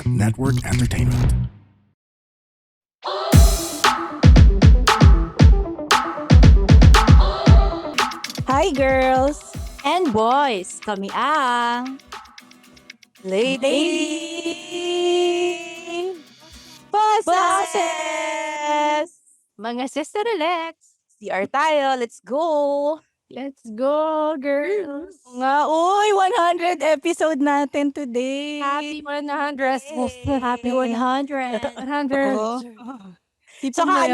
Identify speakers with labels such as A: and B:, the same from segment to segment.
A: Network Entertainment.
B: Hi girls!
C: And boys, kami ang
B: Lady
C: Bosses! Mga sister-elects,
B: CR tayo, let's go!
C: let's go, girls!
B: Nga, uy, 100 episode natin today!
C: Happy 100! Happy 100! 100!
B: Oo.
C: Saka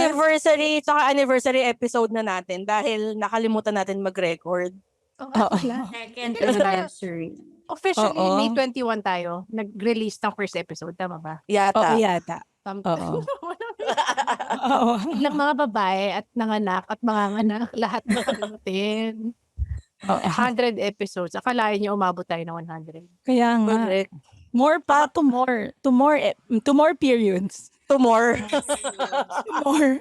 B: anniversary episode na natin dahil nakalimutan natin mag-record.
C: Oo.
D: Second
C: Pero
D: anniversary.
C: Officially,
B: Oo.
C: May 21 tayo. Nag-release ng first episode. Tama ba?
B: Yata.
D: yata.
B: Oo. Oo.
C: Ng mga babae at nanganak at mga anak, lahat natin. 100 episodes. Akalain niyo umabot tayo ng 100.
B: Kaya nga.
D: Correct.
B: More pa to more. To more periods.
D: To more.
B: More.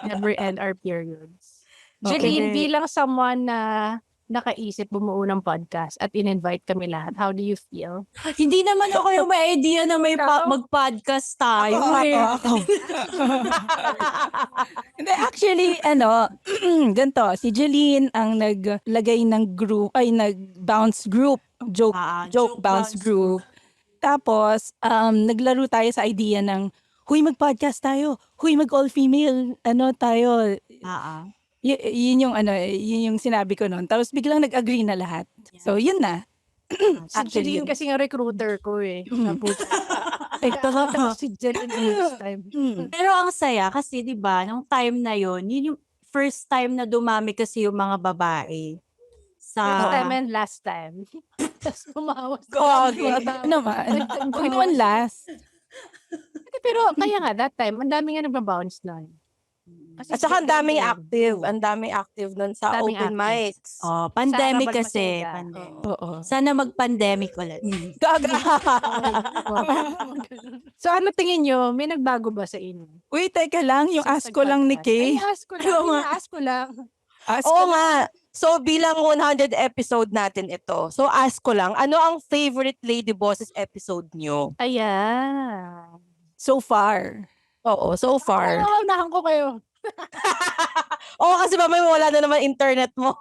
C: Never end our periods.
B: Okay.
C: Jeline, bilang someone na nakaisip bumuo ng podcast at in-invite kami lahat, how do you feel?
D: Hindi naman ako yung may idea na may
C: Ikaw?
D: mag-podcast tayo.
B: Ako. Hindi, actually, ganito, si Jeline ang naglagay ng group, ay nag-bounce group, joke bounce group. Tapos, naglaro tayo sa idea ng, huy, mag-podcast tayo, huy, mag-all-female, tayo. Yun yung sinabi ko noon. Tapos biglang nag-agree na lahat. So, yun na.
C: Si
B: Actually,
C: Jeline
B: yun.
C: kasi nga recruiter ko eh. Ito si Jeline next time.
D: Pero ang saya kasi 'di ba, nung time na yun yung first time na dumami kasi yung mga babae.
C: First
D: Sa
C: time and last time. Tapos umawas.
B: Naman. Kung naman last.
C: Pero kaya nga, that time, ang dami nga nagbabounce na.
B: At saka ang daming active. Ang daming active nun sa
C: Daming
B: open
C: active.
B: mics.
D: pandemic
C: Sarah
D: kasi.
C: Balmaceda.
D: Pandemic.
B: Oo.
D: Sana mag-pandemic ulit.
C: So ano tingin nyo? May nagbago ba sa inyo?
B: Uy, teka lang. Yung ask ko lang ni Kay.
C: Ay, ask ko lang. Ask ko lang.
B: Ask
E: Oo
B: ko lang.
E: nga. So bilang 100 episode natin ito. So ask ko lang, ano ang favorite Lady Bosses episode nyo?
C: Ayan.
B: So far.
E: Oo, so far.
C: Ay, unahan ko kayo.
E: Oo, kasi ba may wala na naman internet mo.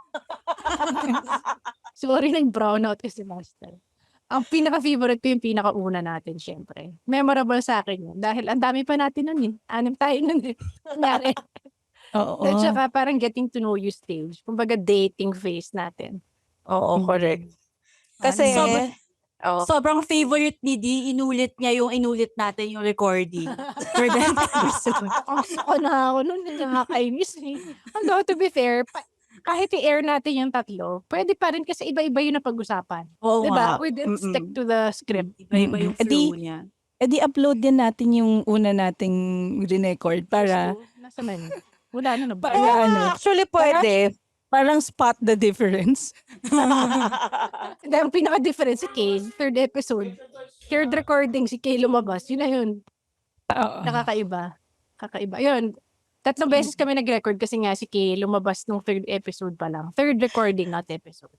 C: Sorry, nag-brownout kasi master. Ang pinaka-favorite ko yung pinaka-una natin, syempre. Memorable sa akin yun. Dahil ang dami pa natin nun eh. 6 tayo nun eh. Nangyari.
B: Oo.
C: At saka parang getting to know you stage. Kumbaga dating phase natin.
E: Oo, correct. Kasi,
D: Sobrang favorite ni Dee, inulit natin yung recording. For that episode.
C: Ako na ako nun, nakakainis eh. Although to be fair, kahit i-air natin yung tatlo, pwede pa rin kasi iba-iba yun na pag-usapan.
D: Oo
C: Diba?
D: nga.
C: We didn't stick to the script.
D: Iba-iba yung
B: Edi-
D: flow niya.
B: upload din natin yung una nating record para
C: Nasa na yun? Wala na ba?
B: Para ano,
E: actually pwede.
B: parang spot the difference.
C: Dahil ang pinaka-difference si Kay, third episode, third recording, si Kay lumabas, yun na yun.
B: Oo.
C: Nakakaiba. Kakaiba. Yun. 3 beses kami nag-record kasi nga si Kay lumabas nung third episode pa lang. Third recording, not episode.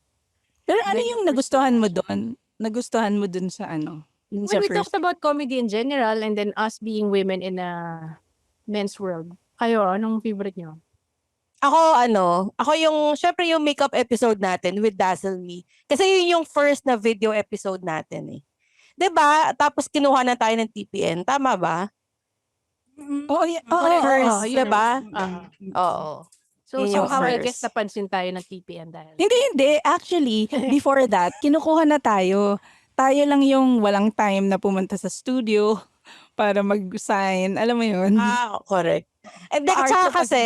B: Pero ano yung nagustuhan mo doon? Nagustuhan mo doon sa Dun sa
C: When we
B: first.
C: talked about comedy in general and then us being women in a men's world. Kayo, anong favorite nyo?
E: Ako syempre yung makeup episode natin with Dazzle Me. Kasi yun yung first na video episode natin eh. 'Di ba? Tapos kinuha na tayo ng TPN, tama ba?
B: Oh, yeah.
E: First,
C: yun
E: 'di ba?
C: Ah.
E: Oo.
C: So,
E: Yun yung
C: somehow I
E: first.
C: guess napansin tayo ng TPN dahil.
B: Hindi. Actually, before that, kinukuha na tayo. Tayo lang yung walang time na pumunta sa studio para mag-sign. Alam mo yun?
E: Correct. And then,
B: Art
E: tsaka
B: of-
E: kasi,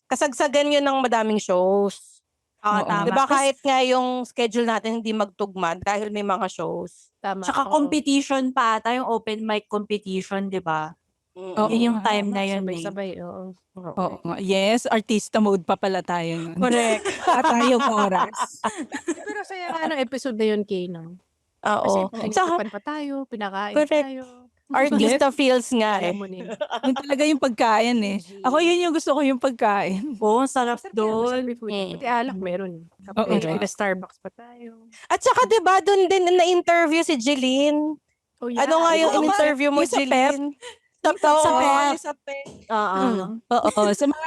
E: kasagsagan yun ng madaming shows.
D: Oo,
B: Oo.
D: tama.
E: Diba
D: Kasi-
E: kahit nga yung schedule natin hindi magtugma dahil may mga shows.
C: Tama.
D: Tsaka
C: oo.
D: competition pa ata, yung open mic competition, di ba?
B: Oo.
D: Yun yung time na yun eh.
C: Sabay-sabay, oo.
B: Oo nga. Yes, artista mode pa pala tayo nun.
E: Correct.
B: At tayong oras.
C: Pero saya nga ng episode na yun, Kay, no? Kasi
E: Oo. Tsaka,
C: pinag pa tayo, pinakain
E: Correct.
C: tayo.
E: artista feels nga eh.
C: Alam mo na yun.
B: Yun talaga yung pagkain eh. Ako yun yung gusto ko yung pagkain.
D: Oo, ang sarap
C: Masarap yan,
D: doon.
C: masarap yung food. Pati alak meron.
B: Oo.
C: Tapos Starbucks pa tayo.
E: At saka 'di ba doon din na-interview si Jeline.
C: Oh, yeah.
E: Ano nga yung
B: Ano ba?
E: in-interview mo,
B: Yung sa
E: Jeline?
D: Sa pep.
E: Sa pep.
D: Oo.
B: Oo, sa mga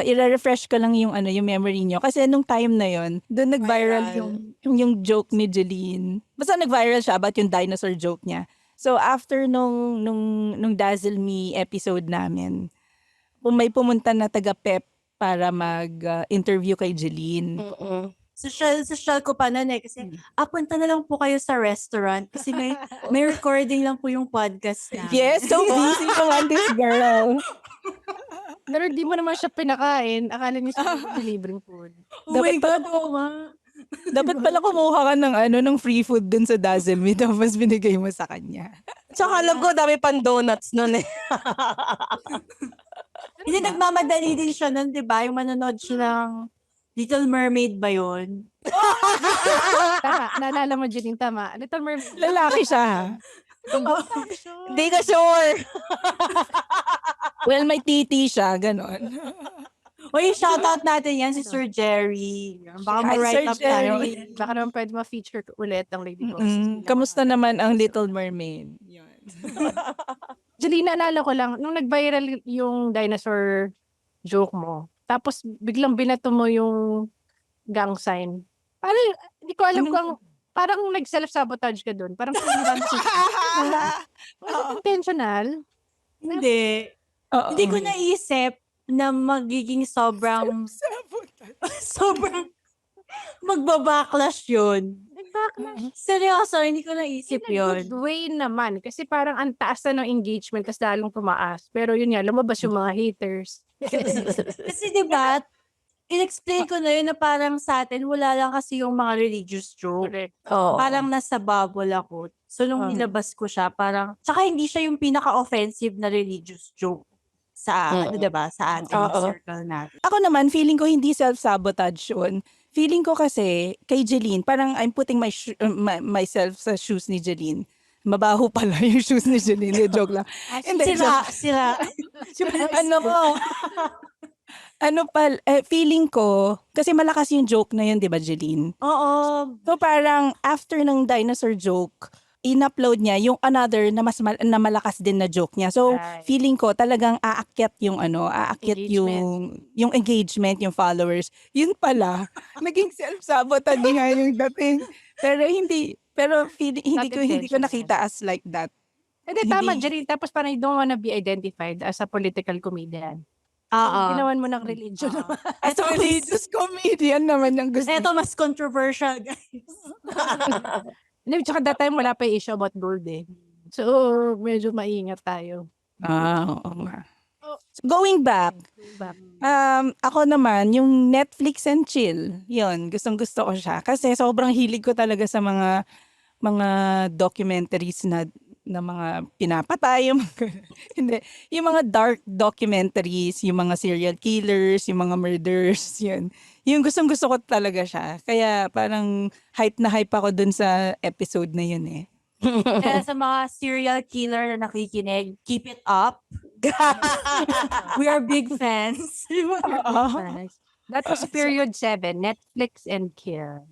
B: i-refresh ko lang yung yung memory nyo kasi nung time na yon, doon nag-viral
E: Viral.
B: yung joke ni Jeline. Basta nag-viral siya about yung dinosaur joke niya. So after nung Dazzle Me episode namin, may pumunta na taga Pep para mag-interview kay Jeline.
E: Mm-mm.
D: Social ko pa nun kasi punta na lang po kayo sa restaurant kasi may recording lang po yung podcast na.
B: Yes, so busy naman this girl.
C: Pero di mo naman siya pinakain. Akala niya sa libreng food.
D: Oh my
B: Dapat pa-
D: God, oo nga.
B: Dapat pala kumuha ka ng free food dun sa Dazzle Me tapos binigay mo sa kanya.
E: Tsaka alam ko, dami pang donuts nun eh.
D: Hindi, nagmamadali din siya nun, di ba? Yung manonood siya ng Little Mermaid ba yun?
C: Tama. Naalala mo, Jeline, tama. Little Mermaid.
B: Lalaki siya, ha?
E: Hindi ka sure.
B: Well, may titi siya, ganon.
D: Uy, shoutout natin yan si Sir Jerry. Baka
B: Hi,
D: ma-write
B: Sir
D: up tayo.
B: Jerry.
C: Baka naman pwede ma-feature ulit ang Lady Boss.
B: Kamusta naman ang Little Mermaid? Yun.
C: Jeline, naalala ko lang, nung nag-viral yung dinosaur joke mo, tapos biglang binato mo yung gang sign. Parang, hindi ko alam kung, parang nag-self-sabotage ka dun. Parang was it intentional?
D: Hindi.
B: Oo.
D: Hindi ko naisip na magiging sobrang magbabacklash yun.
C: Nag-backlash.
D: Seryoso, hindi ko naisip
C: In a
D: yun.
C: good way naman. Kasi parang ang taas na ng engagement, tas lalong tumaas. Pero yun nga, lumabas yung mga haters.
D: Kasi diba, in-explain ko na yun na parang sa atin, wala lang kasi yung mga religious joke.
C: Correct.
E: Oo.
D: Parang nasa bubble ako. So, nung nilabas ko siya, parang, tsaka hindi siya yung pinaka-offensive na religious joke sa, diba, sa ating
E: Oo.
D: circle natin.
B: Ako naman, feeling ko hindi self-sabotage yun. Feeling ko kasi, kay Jeline, parang I'm putting myself sa shoes ni Jeline. Mabaho pala yung shoes ni Jeline. Joke lang. Hindi,
D: Sira.
B: feeling ko, kasi malakas yung joke na yun, di ba, Jeline?
D: Oo.
B: So parang after ng dinosaur joke, in-upload niya yung another na na malakas din na joke niya. So
C: Right.
B: feeling ko talagang aakyat yung yung engagement, yung followers. Yun pala, naging self-sabotage nga yung dating. Pero hindi ko
C: intentional.
B: nakita as like that.
C: Hindi, tama,
B: Hindi.
C: Jeline. Tapos parang you don't wanna be identified as a political comedian.
D: Oo.
C: Ginawan mo ng religion.
B: As a religious comedian naman yung gusto.
D: Ito, mas controversial, guys.
C: Hindi, tsaka that time wala pa yung issue about gold eh. So, medyo maingat tayo.
B: Oo nga. Going back,
C: Diba?
B: ako naman, yung Netflix and chill, yun, gustong-gusto ko siya. Kasi sobrang hilig ko talaga sa mga documentaries na mga pinapatay, hindi, yung mga dark documentaries, yung mga serial killers, yung mga murders, yun. Yung gustong-gusto ko talaga siya. Kaya parang hype na hype ako dun sa episode na yun eh.
D: Kaya sa mga serial killer na nakikinig, keep it up. We are big fans.
C: Nice. That was period 7, Netflix and Kill.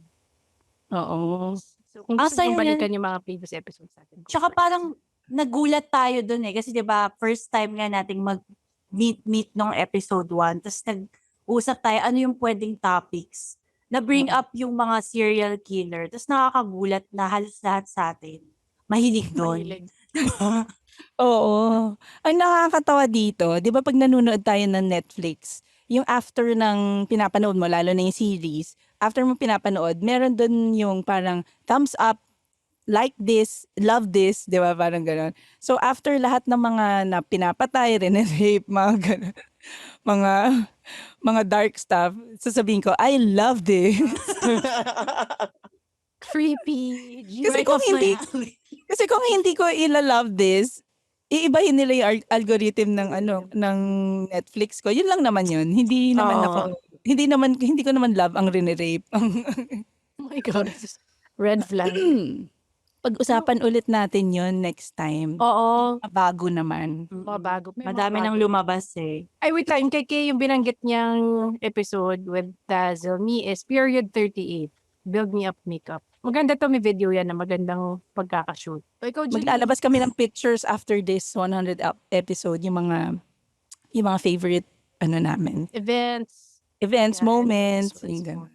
B: Oo.
C: So, kung
D: Ang
C: gusto
D: saya
C: nyo balikan yung mga previous episodes natin.
D: Tsaka parang nagulat tayo dun eh. Kasi 'di ba first time nga nating mag-meet nung episode 1. Tapos nag-usap tayo ano yung pwedeng topics. Na-bring up yung mga serial killer. Tapos nakakagulat na halos lahat sa atin. Mahilig doon.
C: Mahilig.
B: Oo. Ang nakakatawa dito, 'di ba pag nanonood tayo ng Netflix, yung after ng pinapanood mo, lalo na yung series, after mo pinapanood, meron dun yung parang thumbs up, like this, love this, 'di ba? Parang gano'n. So after lahat ng mga na pinapatay, rape, mga gano'n, mga dark stuff, sasabihin ko, I love this.
C: Creepy.
B: Kasi kung hindi ko ila-love this, iibahin nila yung algorithm ng Netflix ko. Yun lang naman yun. Hindi ko naman love ang rinirape.
C: Oh my God. Red flag.
B: Pag-usapan ulit natin yun next time.
D: Oo.
B: Bago naman.
C: Mga bago. May mga
D: Madami
C: bago.
D: nang lumabas eh.
C: Ay, wait lang. Yung binanggit niyang episode with Dazzle Me is period 38. Build Me Up Makeup. Maganda to, may video yan na magandang pagkakashoot. So, ikaw, Julie?
B: Maglalabas kami ng pictures after this 100 episode, yung mga favorite namin.
C: Events.
B: Events,
C: Yeah,
B: moments,
C: events,
B: yung ganun.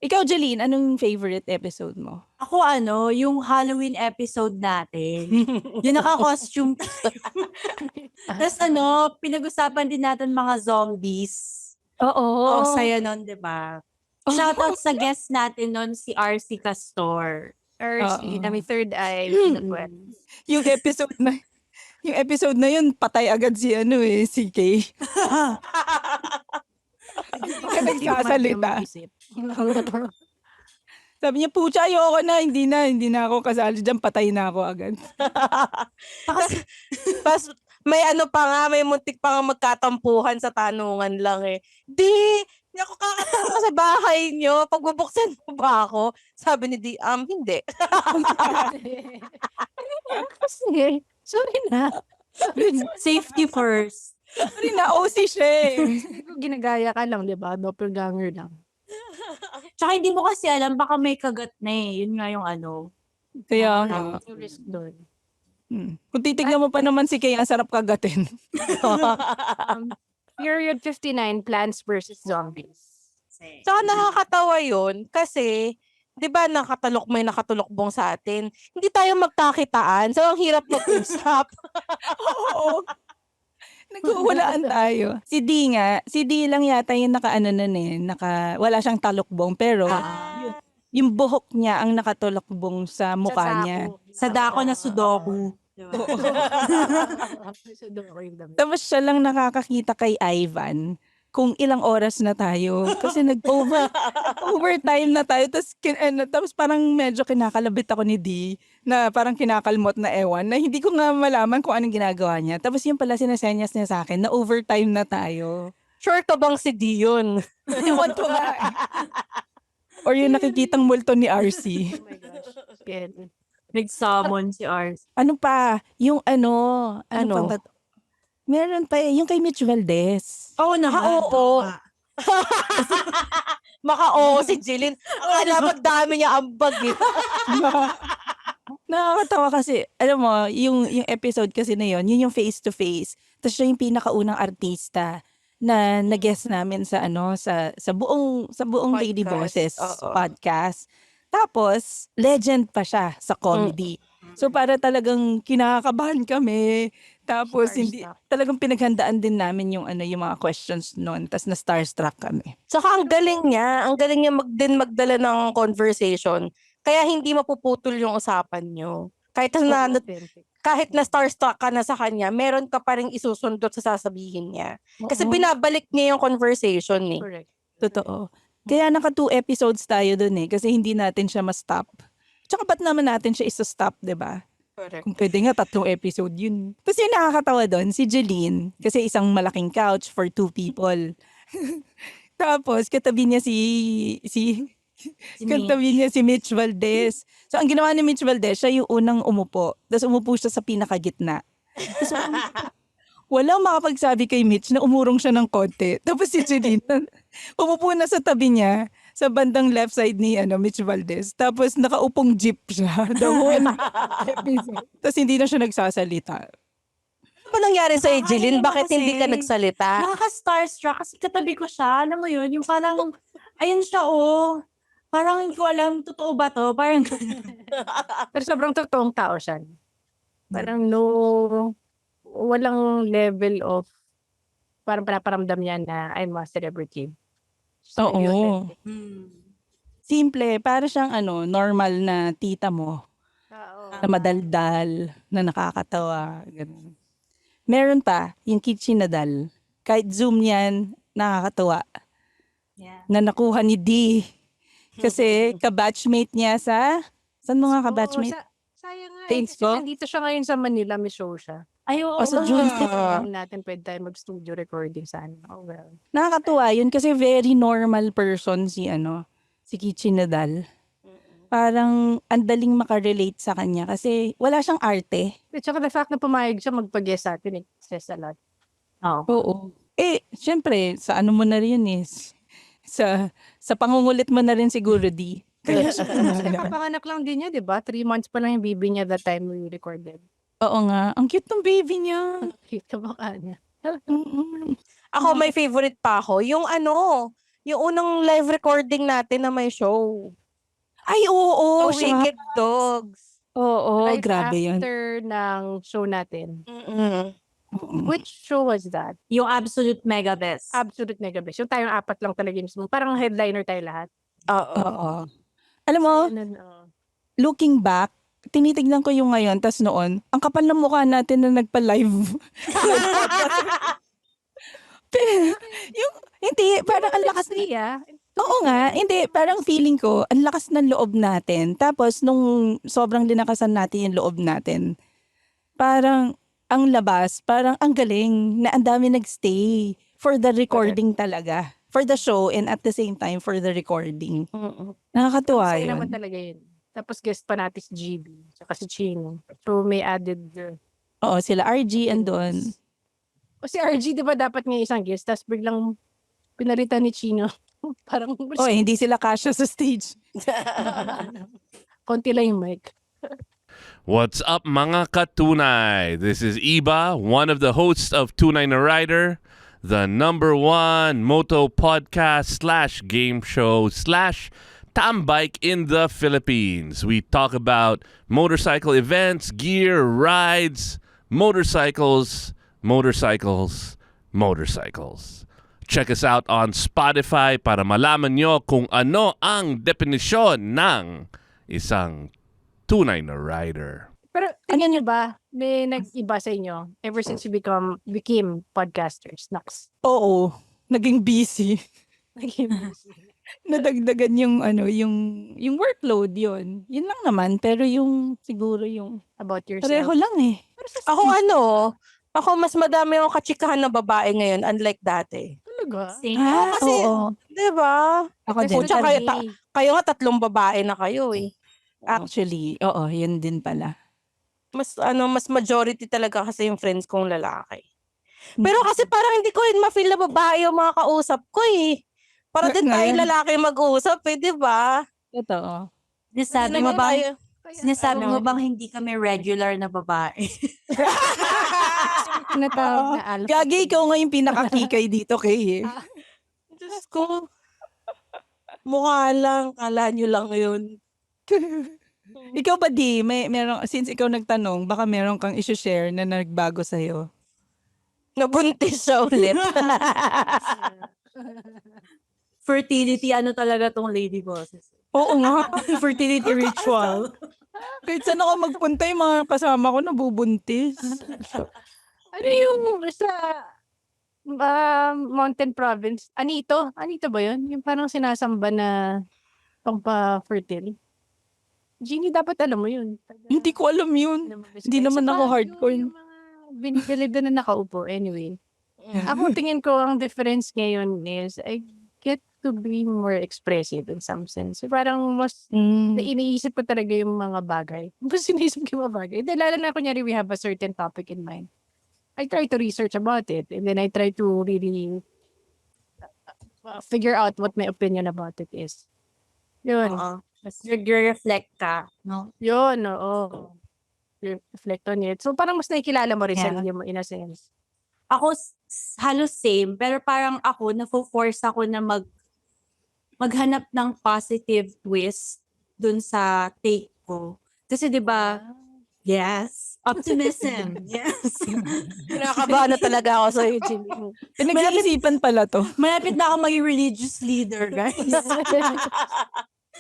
B: Ikaw, Jeline, anong favorite episode mo?
D: Ako yung Halloween episode natin. Yung naka-costume. Tapos pinag-usapan din natin mga zombies.
C: Oo.
D: Oh, saya nun, di ba? Shoutout sa guest natin nun, si RC Castor.
C: RC,
B: Oo.
C: na may third eye.
B: Yung episode na yun, patay agad si Kay. Kaya nagsasalita. Sabi niya, pucha, ayoko na, hindi na ako kasali dyan, patay na ako agad.
E: Pas may may muntik pa nga magkatampuhan sa tanungan lang eh. Hindi ako kakatama sa bahay nyo. Pagbubuksan mo ba ako? Sabi ni Di, hindi.
C: Kasi, sorry na.
D: Safety first.
B: Sorry na, OC siya eh.
C: Ginagaya ka lang, di ba? Doppelganger lang.
D: Tsaka hindi mo kasi alam, baka may kagat na eh. Yun nga yung
B: Kaya nga.
C: Yung risk doon.
B: Kung titignan mo pa naman si Kay, ang sarap kagatin.
C: Period 59, Plants versus Zombies.
E: Saka nakakatawa yun kasi, di ba may nakatulokbong sa atin. Hindi tayo magkakitaan. So, ang hirap mag-usap.
B: Oo. Naghuhulaan tayo. Si D lang yata yung wala siyang talukbong, pero yung buhok niya ang nakatulokbong sa mukha niya.
D: Sa dako na Sudoku. Diba?
B: Tapos siya lang nakakakita kay Ivan kung ilang oras na tayo. Kasi overtime na tayo. Tapos parang medyo kinakalabit ako ni D na parang kinakalmot na ewan na hindi ko nga malaman kung anong ginagawa niya. Tapos yung pala sinasenyas niya sa akin na overtime na tayo.
E: Sure ka bang si Dion?
B: Ewan ko nga. Or yung nakikitang multo ni RC.
C: Oh my gosh.
D: Nag-summon si Ars.
B: Ano pa? Yung
E: Ano?
B: pa ba? Meron pa yung kay Mitch Valdez.
D: Oo naman.
E: oo. Maka-oo si Jillian. Ang dami niya ambag eh.
B: Nakakatawa kasi, alam mo, yung episode kasi na yun yung face to face. Tapos siya yung pinakaunang artista na nag-guest namin sa buong Lady
E: Podcast.
B: Bosses
E: Oo.
B: podcast. Tapos, legend pa siya sa comedy. So para talagang kinakabahan kami. Tapos talagang pinaghandaan din namin yung mga questions noon. Tapos na starstruck kami.
E: Saka ang galing niya magdala ng conversation. Kaya hindi mapuputol yung usapan nyo. Kahit na starstruck ka na sa kanya, meron ka pa rin isusundot sa sasabihin niya. Kasi binabalik niya yung conversation eh.
C: Correct.
B: Totoo. Kaya naka 2 episodes tayo dun eh. Kasi hindi natin siya ma-stop. Tsaka ba't naman natin siya isa-stop, diba?
E: Correct.
B: Kung pwede nga 3 episode yun. Tapos yung nakakatawa doon, si Jeline, kasi isang malaking couch for 2 people. Tapos katabi niya katabi niya si Mitch Valdez. So ang ginawa ni Mitch Valdez, siya yung unang umupo. Tapos umupo siya sa pinakagitna. Tapos walang makapagsabi kay Mitch na umurong siya ng konti. Tapos si Jeline, umupo na sa tabi niya, sa bandang left side ni Mitch Valdez. Tapos nakaupong jeep siya. The whole episode. Tapos hindi na siya nagsasalita.
E: Ano ba nangyari sa Jeline?
D: Nakakainis
E: Bakit
D: kasi.
E: hindi ka nagsalita?
D: Nakaka-starstruck kasi katabi ko siya. Alam mo yun, yung parang, ayun siya Parang hindi ko alam, totoo ba to? Parang,
C: Pero sobrang totoong tao siya. Parang walang level of, parang pinaparamdam niya na I'm a celebrity. So,
B: Oo.
C: yun.
B: Simple. Para siyang normal na tita mo. Na madaldal, na nakakatawa. Ganun. Meron pa, yung Kitchen Nadal. Kahit Zoom yan, nakakatawa.
D: yeah.
B: Na nakuha ni D. Kasi kabatchmate niya saan mo nga kabatchmate?
C: Sayang nga.
B: Thanks
C: Kasi
B: po.
C: nandito siya ngayon sa Manila, may show siya.
D: Ay, oo.
B: Sa June.
C: Natin pwede tayo mag-studio recording sana. Oh well.
B: Nakakatuwa yun kasi very normal person si Kitchen Nadal. Parang ang daling makarelate sa kanya kasi wala siyang arte.
C: At saka the fact na pumayag siya magpag-guest sa atin, it says a lot.
B: Oo. Syempre, sa mo na rin sa pangungulit mo na rin siguro, Di.
C: Kasi kapanganak lang din niya, di ba? 3 months pa lang yung baby niya that time we recorded.
B: Oo nga. Ang cute ng baby niya.
C: Kita ba ka niya?
B: Mm-mm.
E: Ako, may favorite pa ako. Yung yung unang live recording natin na may show.
B: Ay, oo.
E: So,
B: siya.
E: Wicked Dogs.
B: Oo,
C: Live
B: grabe yun.
C: after ng show natin.
E: Mm-mm.
C: Which show was that?
D: Yung Absolute Mega Best.
C: Absolute Mega Best. Yung tayong 4 lang talaga mismo. Parang headliner tayo lahat.
E: Oo.
B: Oo. Alam mo,
C: Ayun,
B: looking back, tinitignan ko yung ngayon, tas noon, ang kapal ng mukha natin na nagpa-live. Hindi, parang ang lakas
C: Siya.
B: Oo nga, hindi, parang feeling ko, ang lakas ng loob natin. Tapos, nung sobrang linakasan natin yung loob natin, parang, ang labas, parang ang galing na ang dami nagstay for the recording talaga. For the show and at the same time for the recording.
E: Mm-mm.
B: Nakakatuwa
C: Masaya
B: yun.
C: naman talaga yun. Tapos guest pa natin si GB. Tsaka si Chino. So may added
B: Oo, sila RG andun.
C: O si RG, di ba dapat nga isang guest? Tapos biglang pinalitan ni Chino. Parang
B: Oh, hindi sila kasya sa stage.
C: konti lang yung mic.
A: What's up, mga katunay? This is Iba, one of the hosts of Tunay na Rider, the #1 moto podcast / game show / tambike in the Philippines. We talk about motorcycle events, gear, rides, motorcycles. Check us out on Spotify para malaman nyo kung ano ang definisyon ng isang tunay na rider.
C: Pero tingnan nyo ba, may nag-iba sa inyo ever since you became podcasters? Nox.
B: Oo, naging busy.
C: Naging
B: Nadagdagan yung workload yun. Yun lang naman, pero yung siguro yung
C: about yourself.
B: pareho lang eh.
E: Ako mas madami akong kachikahan na babae ngayon unlike dati.
C: Talaga?
D: Same.
E: kasi-
B: Oo.
E: 'Di ba?
B: Ako
C: Kasi
B: din.
E: Tsaka
C: nag-
E: kayo nga 3 babae na kayo eh.
B: Actually, oo, yun din pala.
E: Mas majority talaga kasi yung friends kong lalaki. Pero kasi parang hindi ko rin ma-feel na babae yung mga kausap ko eh. Para din tayo
B: Ngayon.
E: lalaki mag-usap eh, 'di ba?
B: Totoo.
D: Sinasabi
E: Hindi
D: mo
E: naman
D: bang,
E: tayo-
D: sinasabi mo bang hindi kami regular na babae?
C: Tinatawag na alpha.
B: Gagi, ikaw nga yung pinakakikay dito, Kay.
E: Diyos ko. Mukha lang, kala nyo lang yun.
B: Ikaw ba, Di? Since ikaw nagtanong, baka meron kang isi-share na nagbago sa'yo.
E: Nabuntis siya ulit.
D: Fertility, ano talaga tong lady bosses?
B: Oo nga.
D: Fertility ritual.
B: Kahit saan ako magpunta, yung mga kasama ko nabubuntis.
C: Ano yung sa Mountain Province? Anito? Anito ba yun? Yung parang sinasamba na pangpa-fertile? Jeannie, dapat alam mo yun.
B: Hindi ko alam yun. Hindi naman ako hardcore.
C: Yung mga binibili doon na nakaupo. Anyway. Ako tingin ko ang difference ngayon is I get to be more expressive in some sense. Parang mas iniisip ko talaga yung mga bagay. Mas iniisip ko yung mga bagay. Dahil lalo na kunyari we have a certain topic in mind. I try to research about it and then I try to really figure out what my opinion about it is. Yun.
D: Oo. Mas reflect ka, no?
C: Yun, oo. Reflect on it. So parang mas nakikilala mo rin
D: Yeah.
C: sarili mo in a sense.
D: Ako, halos same. Pero parang ako, nafo-force ako na maghanap ng positive twist dun sa take ko. Kasi 'di ba? Yes. Optimism. Yes.
E: Kinakabahan na talaga ako sa YouTube.
B: Pinag-iisipan pala to.
D: Malapit na ako maging religious leader, guys.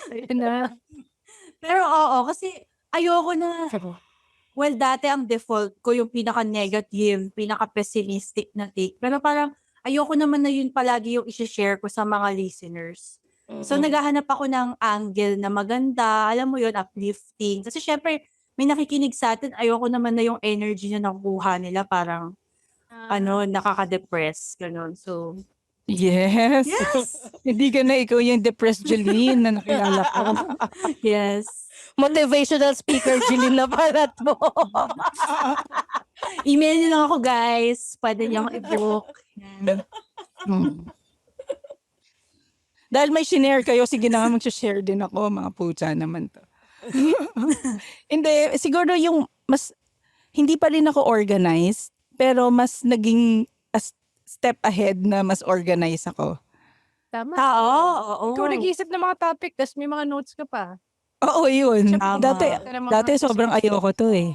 C: Ayun na.
D: Pero oo, kasi ayoko na. Well, dati ang default ko yung pinaka-negative, pinaka-pessimistic na take. Pero parang ayoko naman na yun palagi yung isi-share ko sa mga listeners. So, naghahanap ako ng angle na maganda, alam mo yun, uplifting. Kasi syempre, may nakikinig sa atin, ayoko naman na yung energy na nakukuha nila parang, nakaka-depress. Ganun. So,
B: Yes. Hindi ka na ikaw yung depressed Jeline na nakilala ko.
D: yes.
E: Motivational speaker, Jeline na pala to.
D: Email niyo lang ako, guys. Pwede niyo akong i-book. Yan.
B: Hmm. Dahil may shinare kayo, sige na nga mag-share din ako, mga pucha naman to. Hindi, siguro yung mas, hindi pa rin ako organized, pero mas naging step ahead na mas organized ako.
C: Tama.
D: Oo.
C: Ikaw nag-iisip ng mga topic, tapos may mga notes ka pa.
B: Oo, yun.
D: Tama.
B: Dati sobrang ayoko to eh.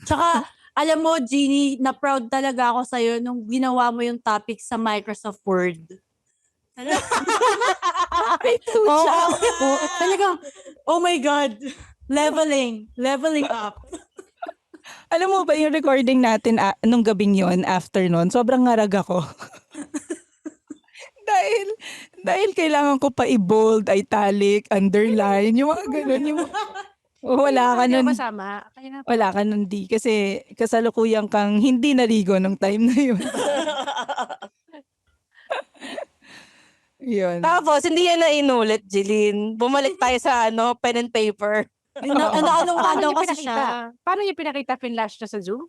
D: Tsaka, alam mo, Jeannie, na-proud talaga ako sa'yo nung ginawa mo yung topic sa Microsoft Word. Talagang, oh my God. Leveling up.
B: Alam mo ba yung recording natin nung gabing yon after nun, sobrang ngarag ako. dahil kailangan ko pa i-bold, italic, underline, yung mga ganun. Wala ka
C: Hindi
B: nun.
C: ako masama. Kaya na,
B: Wala ka nun di. Kasi kasalukuyang kang hindi naligo nung time na yun. Yun.
E: Tapos, hindi yan na inulit, Jeline. Bumalik tayo sa pen and paper.
D: Ano kasi siya.
C: Paano niya pinakita? Pinlash na sa Zoom?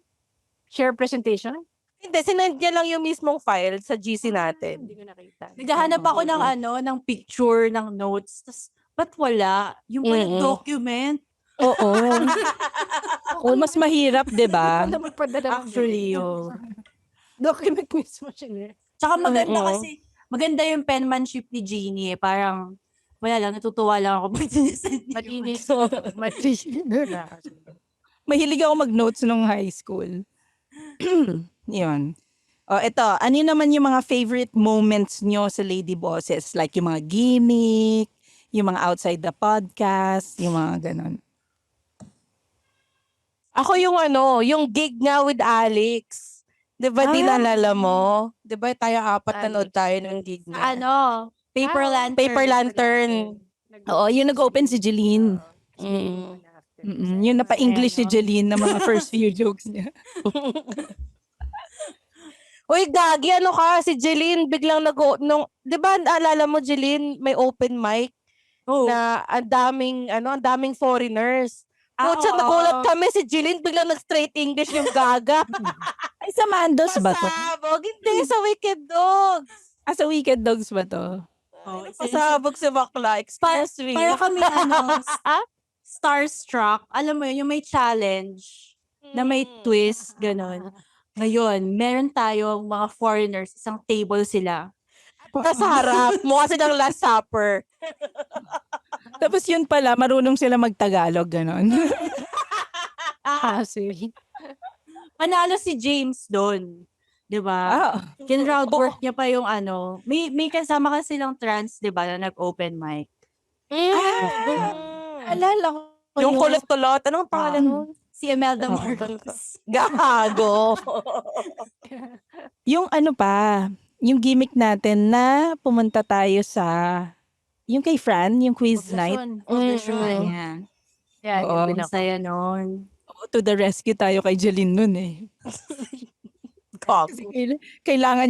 C: Share presentation?
E: Hindi, sinend niya lang yung mismong file sa GC natin.
C: Hindi ko nakita.
D: Naghahanap ako ng picture, ng notes. Tapos, ba't wala? Yung palang document.
B: Oo. O, mas mahirap, di ba?
C: Ano magpadala
D: Actually, yun.
C: Document mismo siya.
D: Tsaka maganda yung penmanship ni Jeannie. Parang, wala lang, natutuwa lang ako pag sinisend niya.
C: Malinis. Malinis.
B: Mahilig ako mag-notes nung high school. Yun. O, ito. Ano naman yung mga favorite moments nyo sa Lady Bosses? Like yung mga gimmick, yung mga outside the podcast, yung mga ganon.
E: Ako yung gig nga with Alex. Di ba, di naalala mo? Di ba, tayo apat nanood tayo ng gig niya.
D: Paper lantern.
E: Paper lantern.
B: Oo, yung nag-open si Jeline. Yung napa-English si Jeline na mga first few jokes niya.
E: Uy, gagi, si Jeline, biglang di ba, naalala mo, Jeline, may open mic na ang daming foreigners. Pucha, nagulat kami, si Jeline, biglang nag-straight English yung gaga.
B: Ay, sa Mandos ba to?
E: Pasabog, hindi, sa Wicked Dogs.
B: Sa Wicked Dogs ba to?
E: Pasabog si bakla, excuse me.
D: Para kami, starstruck. Alam mo yun, yung may challenge, na may twist, ganon. Ngayon, meron tayong mga foreigners, isang table sila.
E: Nasa harap, mukha silang Last Supper.
B: Tapos yun pala, marunong sila mag-Tagalog, ganon.
C: Sige.
D: Panalo si James doon. 'Di ba? Kin-round work niya pa yung may kasama kasi silang trans, 'di ba, na nag-open mic.
B: Alala ko.
E: Yung kulot-tulot, anong pangalan nun?
D: Si Imelda Marcos.
E: Gago.
B: Yung yung gimmick natin na pumunta tayo sa, yung kay Fran, yung quiz night.
D: Audition. Yan.
B: Oo.
D: Masaya nun.
B: To the rescue tayo kay Jeline nun eh. Kasi kailangan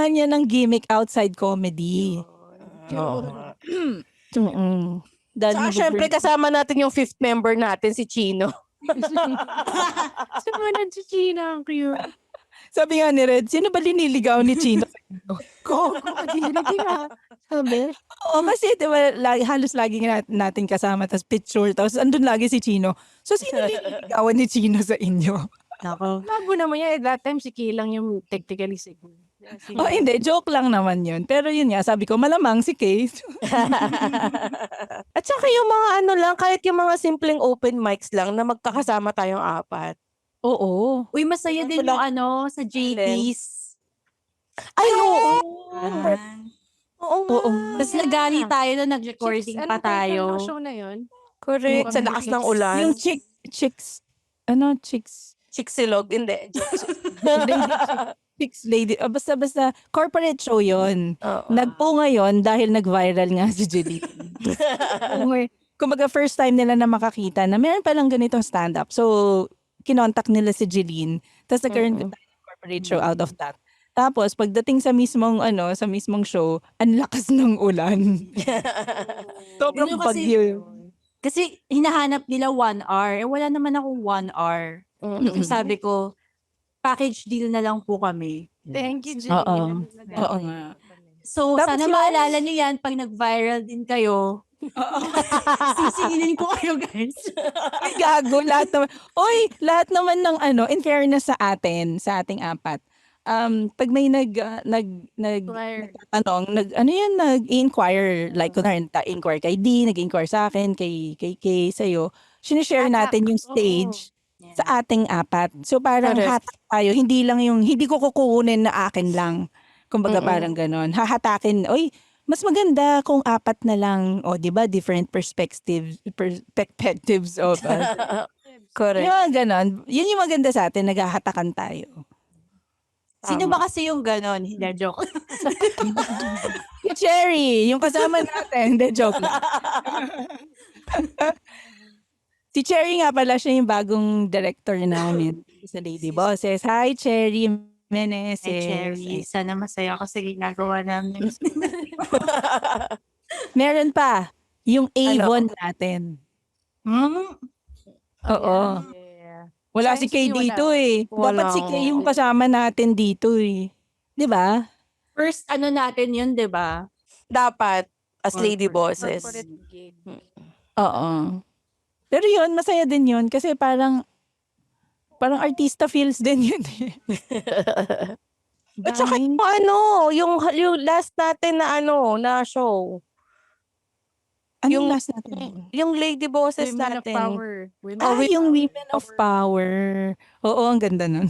B: niya ng gimmick outside comedy.
E: Saka syempre kasama natin yung fifth member natin, si Chino.
C: Sumunod si Gina, ang cute.
B: Sabi nga ni Red, sino ba liniligaw ni Chino?
C: Sabi?
B: Oo, kasi diba, halos lagi natin kasama, tapos picture, tapos andun lagi si Chino. So, sino liniligawan ni Chino sa inyo?
D: Nako.
C: Bago naman yan. That time, si Kay lang yung technically signal.
B: Oh, hindi. Joke lang naman yun. Pero yun nga, sabi ko, malamang si Kay.
E: At saka yung mga lang, kahit yung mga simpleng open mics lang na magkakasama tayong apat.
B: Oo.
D: Uy, masaya din yung sa JP's.
E: Ay, oo.
B: Oo.
D: Tapos nagani tayo na nag-recording pa tayo.
C: Show na yun?
E: Correct. Sa lakas ng ulan.
B: Yung chicks.
E: Chicsilog, hindi.
B: Chicks lady. Basta corporate show yon. Nagpo ngayon dahil nag-viral nga si Jeline. Kumbaga first time nila na makakita na meron palang ganitong stand-up. So, kinontak nila si Jeline. Tapos nagkaroon tayo ng corporate show out of that. Tapos pagdating sa mismong show, ang lakas ng ulan. Sobrang bagyo.
D: Kasi hinahanap nila 1 hour. Wala naman akong 1 hour. Sabi ko, package deal na lang po kami.
C: Thank you,
B: Oo.
C: Jane.
B: Oo nga.
D: So,
B: Tapos
D: sana
B: yun-
D: maalala nyo yan pag nag-viral din kayo. Sisingilin ko kayo, guys.
B: Ay, gago, lahat naman ng in fairness sa ating apat. Pag may
C: Flyer.
B: nag-inquire, like, kunwari, inquire kay D, nag-inquire sa akin, kay sa'yo, sinishare
C: Hatak.
B: natin yung
C: Oo.
B: stage sa ating apat. So, parang
E: Correct.
B: hatak tayo. Hindi ko kukunin na akin lang. Kumbaga, parang ganon. Hahatakin, mas maganda kung apat na lang. O, di ba? Different perspectives of us.
E: Correct.
B: Yung mga ganon. Yun yung maganda sa atin. Naghahatakan tayo.
D: Sino ba kasi yung ganon? Hindi, joke.
B: Si Cherry, yung kasama natin. Hindi, joke lang. Si Cherry nga pala, siya yung bagong director namin sa Lady Bosses. Hi, Cherry Meneses.
D: Hey, Cherry. Sana masaya ako sa ginagawa namin.
B: Meron pa, yung Avon natin. Oo.
C: Yeah.
B: Wala si
C: Science
B: Kay
C: wala.
B: dito eh. Dapat si Kay yung kasama natin dito eh. Di ba?
D: First, natin yun, di ba?
E: Dapat, as lady bosses.
C: Corporate gig.
B: Oo. Pero yun, masaya din yun kasi parang artista feels din yun eh.
E: At saka
B: Daming-
E: yung last natin na show.
B: Anong
E: yung-
B: last natin?
E: Yung lady bosses
C: Women of
E: natin.
C: power. Women
B: Ah,
C: of
B: yung
C: power.
B: Women of Power. Oo, ang ganda nun.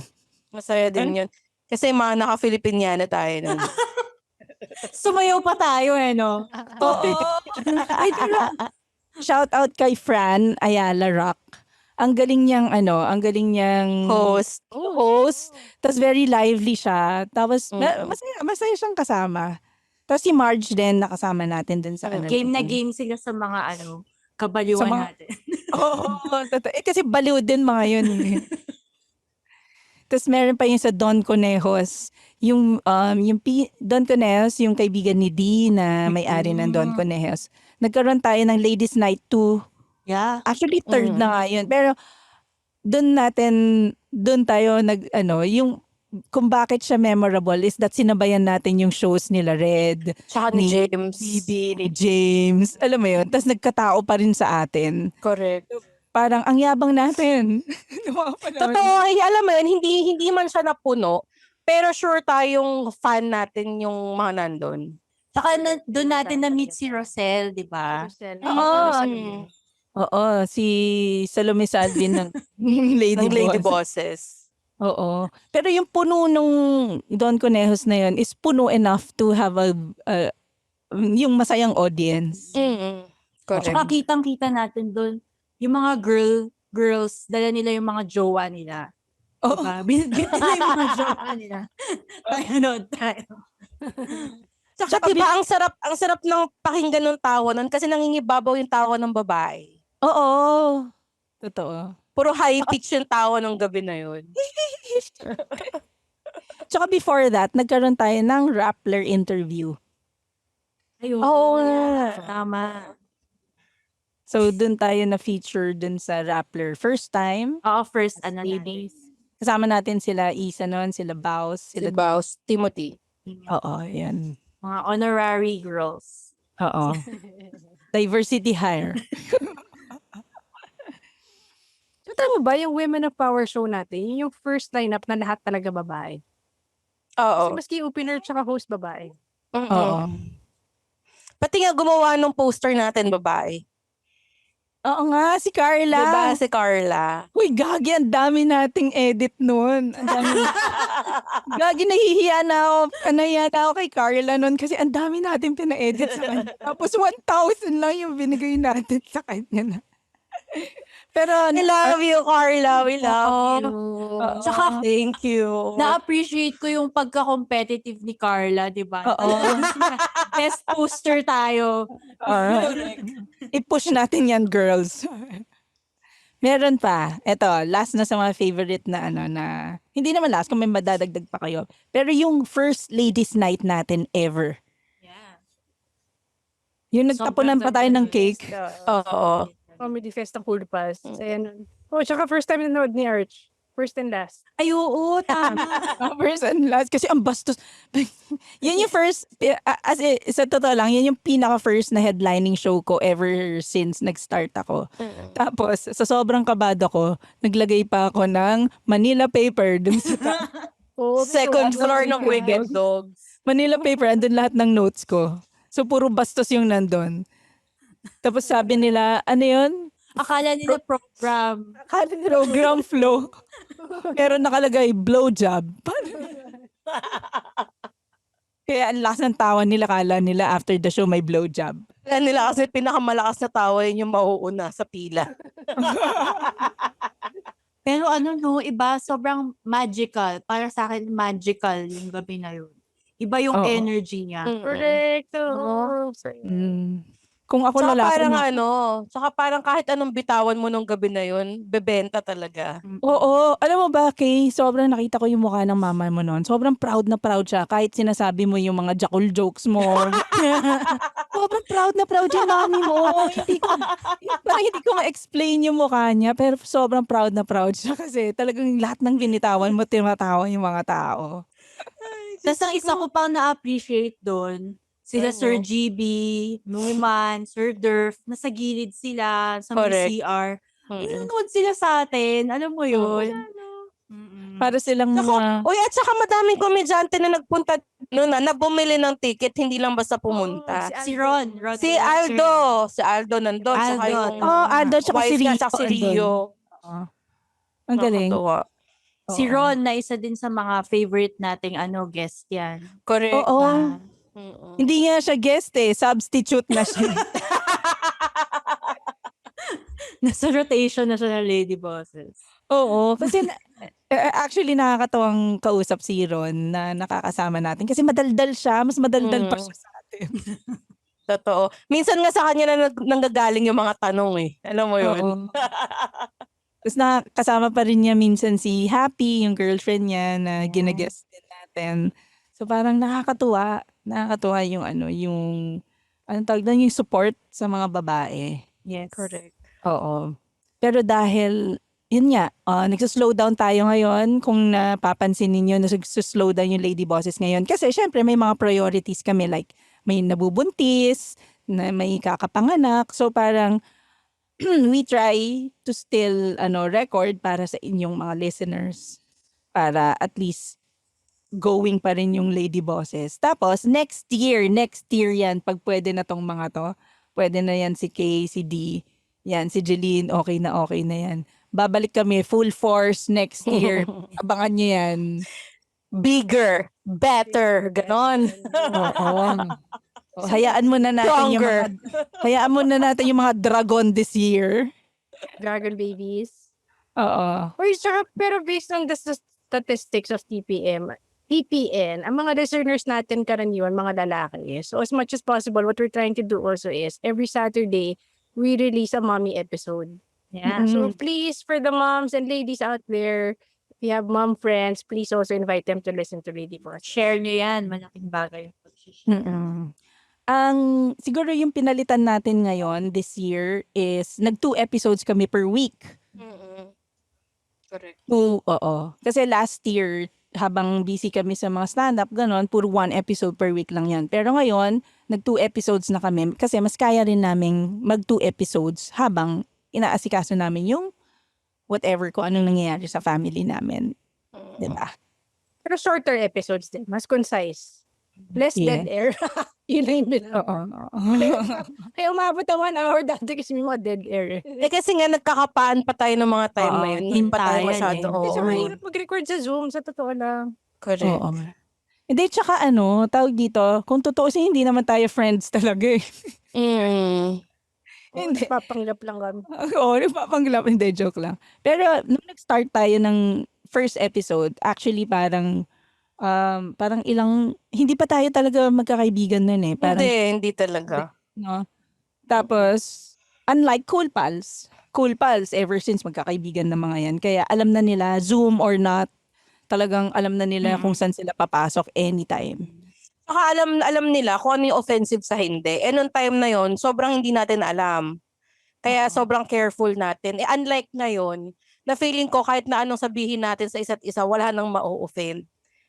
E: Masaya din yun. Kasi mga naka-Filipiniana tayo nun.
D: Sumayaw pa tayo, no?
B: Oo. Ay, diba? Shout out kay Fran Ayala Rock. Ang galing niyang
E: Host.
B: host. Tapos very lively siya. Tapos
E: Mm.
B: masaya siyang kasama. Tapos si Marge din nakasama natin dun sa
D: Game na game sila sa mga, kabaliwan
B: Sa mga-
D: natin.
B: Oo, totoo. Kasi baliw din mga yun. eh. Tapos meron pa yung sa Don Conejos. Yung Don Conejos, yung kaibigan ni D na may-ari ng Don Conejos. Nagkaroon tayo ng Ladies Night 2.
D: Yeah.
B: Actually, third na nga yun. Pero doon tayo yung kung bakit siya memorable is that sinabayan natin yung shows nila Red,
E: Tsaka ni James.
B: Bibi, ni James. Alam mo yun? Tapos nagkatao pa rin sa atin.
E: Correct.
B: Parang ang yabang natin. Ng mga panahon.
E: Totoo, alam mo yun, hindi man siya napuno, pero sure tayong fan natin yung mga nandun.
D: Saka doon natin na-meet si Rosel, di ba?
C: Rosel.
B: Oo. Oo, si Salome Salvin ng Lady,
E: Ng lady
B: Boss.
E: bosses.
B: Oo. Pero yung puno nung Don Conejos na yun is puno enough to have yung masayang audience.
E: Correct.
D: Saka kitang-kita natin doon, yung mga girls, dala nila yung mga jowa nila.
B: Oo.
D: Diba? Binit nila yung mga jowa nila. Tayo.
E: Tsaka diba, ang sarap ng pakinggan ng tawa nun kasi nangingibabaw yung tawa ng babae.
B: Oo. Totoo.
E: Puro high pitch yung tawa ng gabi na yun.
B: Tsaka before that, nagkaroon tayo ng Rappler interview.
D: Ayun.
E: Oo
D: Tama.
B: So, dun tayo na-feature dun sa Rappler. First time.
D: Oo, first,
B: Ladies. Kasama natin sila Isa nun, sila Baus,
E: Si
B: sila...
E: Baus, Timothy.
B: Oo, yan.
D: mga honorary girls.
B: Oo. Diversity hire.
C: So, tama ba yung Women of Power show natin? Yun yung first lineup na lahat talaga babae.
E: Oo.
C: Kasi maski opener tsaka host babae.
B: Oo.
E: Pati nga gumawa ng poster natin, babae.
B: Oo nga, si Carla.
E: Diba si Carla?
B: Uy, gagi, ang dami nating edit nun. Ang dami. Gagi, nahihiya na ako kay Carla nun kasi ang dami nating pina-edit sa kanya. Tapos 1,000 lang yung binigay natin sa kanya. Pero,
E: I love you, Carla. We love you.
D: Tsaka,
E: Thank you.
D: na-appreciate ko yung pagka-competitive ni Carla, di ba?
B: Oo.
D: Best poster tayo.
B: I-push natin yan, girls. Meron pa. Ito, last na sa mga favorite na na hindi naman last kung may madadagdag pa kayo. Pero yung first ladies night natin ever.
D: Yeah.
B: Yung nagtapunan pa tayo ng cake.
E: Oo.
C: Comedy Fest ng Cool Pass. Ayan. Oh, tsaka first time nanood ni Arch. First and last.
D: Ay, oo, tama.
B: First and last. Kasi ang bastos. Yan yung first, sa totoo lang, yan yung pinaka-first na headlining show ko ever since nag-start ako. Tapos, sa sobrang kabado ko, naglagay pa ako ng Manila paper dun sa
C: Oh,
E: Second floor ng
B: Wicked
E: Wicked Dogs.
B: Manila paper, andun lahat ng notes ko. So, puro bastos yung nandun. Tapos sabi nila, ano yun?
D: Akala nila program.
B: Program flow. Pero nakalagay, blowjob. Kaya ang lakas ng tawa nila, kala nila after the show may blowjob.
E: Kaya nila kasi pinakamalakas na tawa yun yung mauuna sa pila.
D: Pero ano no, iba, sobrang magical. Para sa akin, magical yung gabi na yun. Iba yung
B: Oo.
D: energy niya.
C: correct.
B: Kung ako
E: Tsaka
B: lalaki
E: parang
B: na,
E: tsaka parang kahit anong bitawan mo nung gabi na yun, bebenta talaga.
B: oo, alam mo ba, Kay, sobrang nakita ko yung mukha ng mama mo noon. Sobrang proud na proud siya. Kahit sinasabi mo yung mga jakul jokes mo. Sobrang proud na proud yung mami mo. Parang hindi ko ma-explain yung mukha niya, pero sobrang proud na proud siya kasi talagang lahat ng binitawan mo, tinatawa yung mga tao.
D: Tapos ang isa ko pang na-appreciate doon, sila
E: Ano?
D: Sir GB, Numan, Sir Durf, nasa gilid sila sa may
E: Correct.
D: CR. Nanonood sila sa atin. Alam mo yun? Mm-mm.
B: Para silang
E: Saka,
B: mga...
E: uy, at saka madaming komedyante na nagpunta na bumili ng ticket, hindi lang basta pumunta.
D: Si Ron.
E: Si Aldo nandun. Saka
D: Aldo,
E: yung
B: Oh, Aldo, tsaka si
E: wife niya,
B: Rio.
E: tsaka si Rio.
B: Ang galing.
E: Nakakatuwa.
D: Si Ron na isa din sa mga favorite nating guest yan.
E: Correct.
B: Oo.
D: Ah.
E: Mm-mm.
B: Hindi nga siya guest substitute na siya.
D: Nasa rotation na siya ng Lady Bosses.
B: Oo, kasi actually nakakatawang kausap si Ron na nakakasama natin kasi madaldal siya, mas madaldal pa siya sa atin.
E: Totoo. Minsan nga sa kanya na nanggagaling yung mga tanong eh. Alam mo yun?
B: Oo. Tapos nakasama pa rin niya minsan si Happy, yung girlfriend niya na ginaguest din natin. So parang nakakatuwa yung anong tawag doon, yung support sa mga babae.
D: Yes.
E: Correct.
B: Oo. Pero dahil, yun nga, nagsuslow down tayo ngayon. Kung napapansin ninyo, nagsuslow down yung Lady Bosses ngayon. Kasi syempre may mga priorities kami like may nabubuntis, na may kakapanganak. So parang we try to still record para sa inyong mga listeners. Para at least going pa rin yung Lady Bosses. Tapos next year yan, pag pwede na tong mga to, pwede na yan si Kay, si D, yan, si Jeline, okay na yan. Babalik kami full force next year. Abangan nyo yan.
E: Bigger, better, ganon.
B: Oo. O, hayaan mo na natin yung mga dragon this year.
C: Dragon babies.
B: Oo.
C: Pero based on the statistics of TPN, ang mga listeners natin karaniwan, mga lalaki. So as much as possible, what we're trying to do also is, every Saturday, we release a mommy episode. Yeah. So please, for the moms and ladies out there, if you have mom friends, please also invite them to listen to Lady Boss.
D: Share nyo yan. Malaking bagay.
B: Siguro yung pinalitan natin ngayon this year is 2 episodes kami per week.
E: Correct.
B: Oo. Kasi last year, habang busy kami sa mga stand-up, ganon, puro 1 episode per week lang yan. Pero ngayon, 2 episodes na kami kasi mas kaya rin namin 2 episodes habang inaasikaso namin yung whatever kung anong nangyayari sa family namin. Diba?
C: Pero shorter episodes din. Mas concise. Less dead air. Yun lang yung
B: Oo.
C: Kaya umabot ang 1 hour dati kasi may mga dead air.
E: Kasi nga nagkakapaan pa tayo ng mga time
D: Oo,
E: na yun. Hindi pa tayo
D: hintayan
E: masyado.
D: eh.
E: Oo.
C: Kasi mahirap mag-record sa Zoom, sa totoo lang.
E: Correct.
B: Oo. Hindi, tsaka tawag dito, kung totoo siya, hindi naman tayo friends talaga eh.
C: Hindi. Papanggap lang kami.
B: Oo, nagpapanggap. Hindi, joke lang. Pero nung nag-start tayo ng first episode, actually parang hindi pa tayo talaga magkakaibigan nun eh. Parang,
E: Hindi talaga.
B: no? Tapos, unlike Cool Pals, ever since magkakaibigan na mga yan. Kaya alam na nila, Zoom or not, talagang alam na nila kung saan sila papasok anytime.
E: Saka alam nila kung ano yung offensive sa hindi. Nung time na yon, sobrang hindi natin alam. Kaya sobrang careful natin. Unlike ngayon, na feeling ko kahit na anong sabihin natin sa isa't isa, wala nang ma-offend.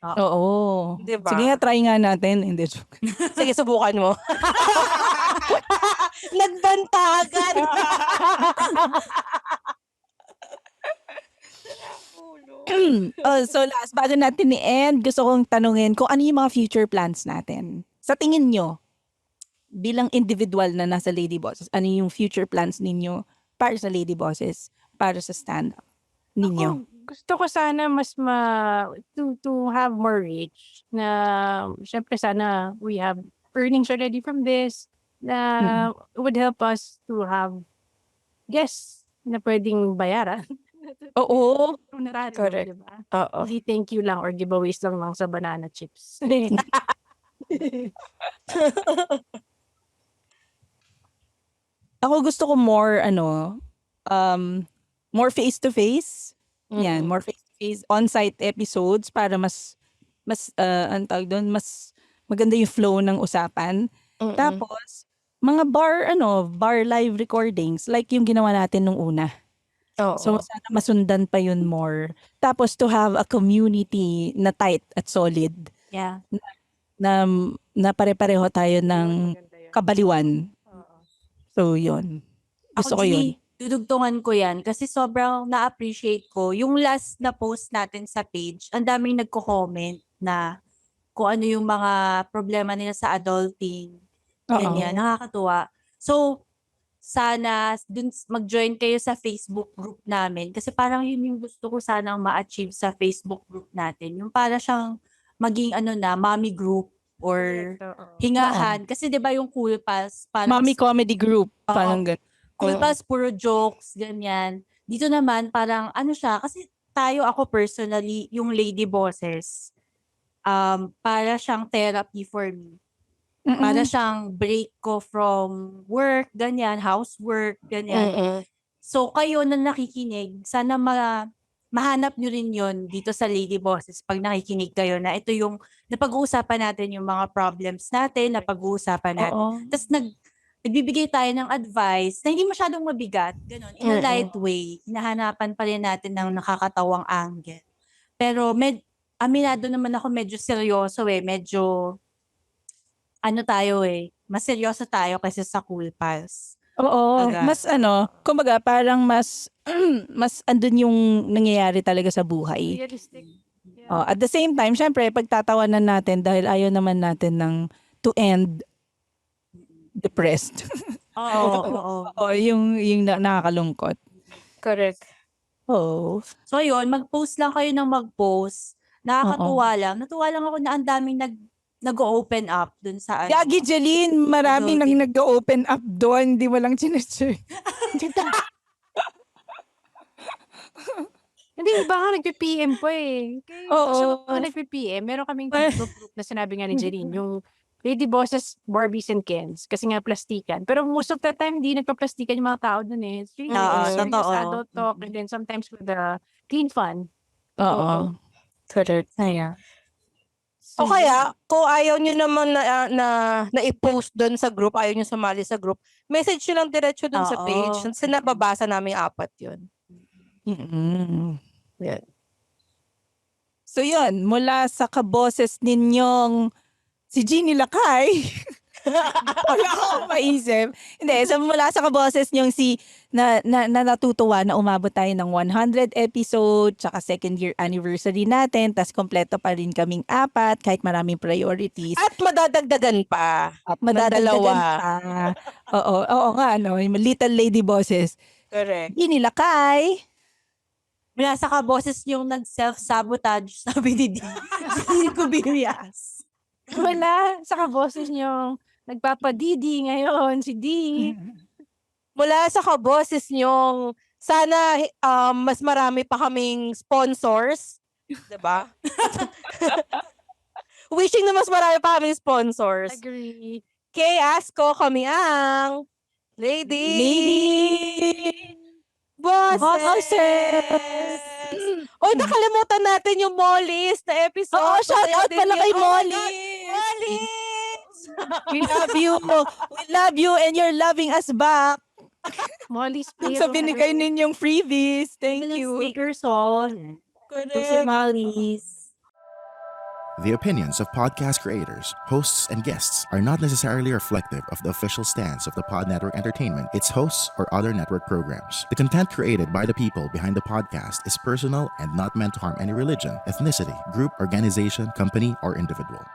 B: Oo.
E: Di ba?
B: Sige nga, try nga natin. Hindi, joke.
E: Sige, subukan mo. Nagbantagan.
B: So last, bago natin ni-end, gusto kong tanungin kung ano yung mga future plans natin. Sa tingin nyo, bilang individual na nasa Lady Bosses, ano yung future plans ninyo para sa Lady Bosses, para sa stand-up ninyo?
C: Gusto ko sana mas to have more reach na syempre sana we have earnings already from this na would help us to have guests na pwedeng bayaran.
B: Oo.
C: Honorarium,
E: Correct.
C: diba?
E: Oo.
C: Hindi thank you lang or giveaways lang sa banana chips.
B: Ako gusto ko more, more face-to-face. Yan, more face-to-face on-site episodes para mas, ang tawag doon, mas maganda yung flow ng usapan. Tapos, mga bar live recordings like yung ginawa natin nung una.
E: Oo.
B: So, sana masundan pa yun more. Tapos, to have a community na tight at solid.
D: Yeah.
B: Na pare-pareho tayo ng kabaliwan. So, yun. Gusto ko yun.
D: Dudugtungan ko yan kasi sobrang na-appreciate ko. Yung last na post natin sa page, ang daming nagko-comment na kung ano yung mga problema nila sa adulting. Ganyan, nakakatuwa. So, sana dun mag-join kayo sa Facebook group namin kasi parang yun yung gusto ko sanang ma-achieve sa Facebook group natin. Yung para siyang maging mommy group or hingahan. Kasi 'di ba yung Cool Pals parang
B: Mommy comedy group. Parang ganun.
D: Cool Pals puro jokes, ganyan. Dito naman parang siya kasi ako personally yung Lady Bosses para siyang therapy for me. Para siyang break ko from work, ganyan, housework, ganyan. So, kayo na nakikinig, sana mahanap nyo rin yon dito sa Lady Bosses pag nakikinig kayo na ito yung napag-uusapan natin yung mga problems natin, napag-uusapan natin. Tapos nagbibigay tayo ng advice na hindi masyadong mabigat, ganun, in a light way. Hinahanapan pa rin natin ng nakakatawang angle. Pero aminado naman ako medyo seryoso medyo mas seryoso tayo kaysa sa Cool Pals.
B: Oo.
D: Aga.
B: Mas kumbaga parang mas andun yung nangyayari talaga sa buhay.
C: Realistic.
B: At the same time, syempre, pagtatawanan natin dahil ayaw naman natin to end depressed.
D: Oo.
B: Yung nakakalungkot.
E: Correct.
B: Oh.
D: So yun, mag-post lang kayo ng mag-post. Nakakatuwa lang. Natuwa lang ako na ang daming nag-open up dun sa
B: Gagi Jeline, maraming nang
D: Adulting.
B: nag-open up doon. Hindi mo lang chinecheck.
C: Hindi, baka nagpi-PM po eh.
B: Oo.
C: Kasi nagpi-PM, meron kaming Facebook group na sinabi nga ni Jeline, yung Lady Bosses, Barbies and Kens. Kasi nga plastikan. Pero most of the time, hindi nagpa-plastikan yung mga tao dun eh. It's really serious
D: totoo.
C: adult talk and then sometimes with the clean fun.
B: Oo.
E: Correct.
D: Kaya.
E: O kaya, kung ayaw nyo naman na i-post doon sa group, ayaw nyo sumali sa group, message nyo lang diretso doon sa
D: Oo.
E: page. Kasi nababasa namin 4 yun.
B: Yan. So yun, mula sa kaboses ninyong si Jeannie Lakay, wala akong maisip. Hindi, so mula sa kaboses niyong na natutuwa na umabot tayo ng 100 episode, tsaka 2nd year anniversary natin, tas kompleto pa rin kaming 4, kahit maraming priorities.
E: At madadagdagan pa.
B: At madadagdagan
E: dalawa.
B: pa. Oo nga, yung Little Lady Bosses.
E: Correct.
B: Jeannie Lakay.
D: Mula sa kaboses yung nag-self-sabotage, sabi ni Kubilias.
C: Wala, saka boses nyo, nagpapadidi ngayon, si D.
E: Mula sa kaboses nyong, sana mas marami pa kaming sponsors. Diba? Wishing na mas marami pa kaming sponsors.
C: Agree.
E: Kay Asko, kami ang Lady Bosses! Oy, nakalimutan natin yung Molly's na episode.
B: Oo, shout out pala kay Molly.
E: Molly's!
B: We love you. We love you and you're loving us back.
C: Molly's
B: Sa binigay ninyong freebies. Thank
D: Walang
B: you.
D: stickers all.
B: Correct.
D: Malis.
F: The opinions of podcast creators, hosts, and guests are not necessarily reflective of the official stance of the Pod Network Entertainment, its hosts, or other network programs. The content created by the people behind the podcast is personal and not meant to harm any religion, ethnicity, group, organization, company, or individual.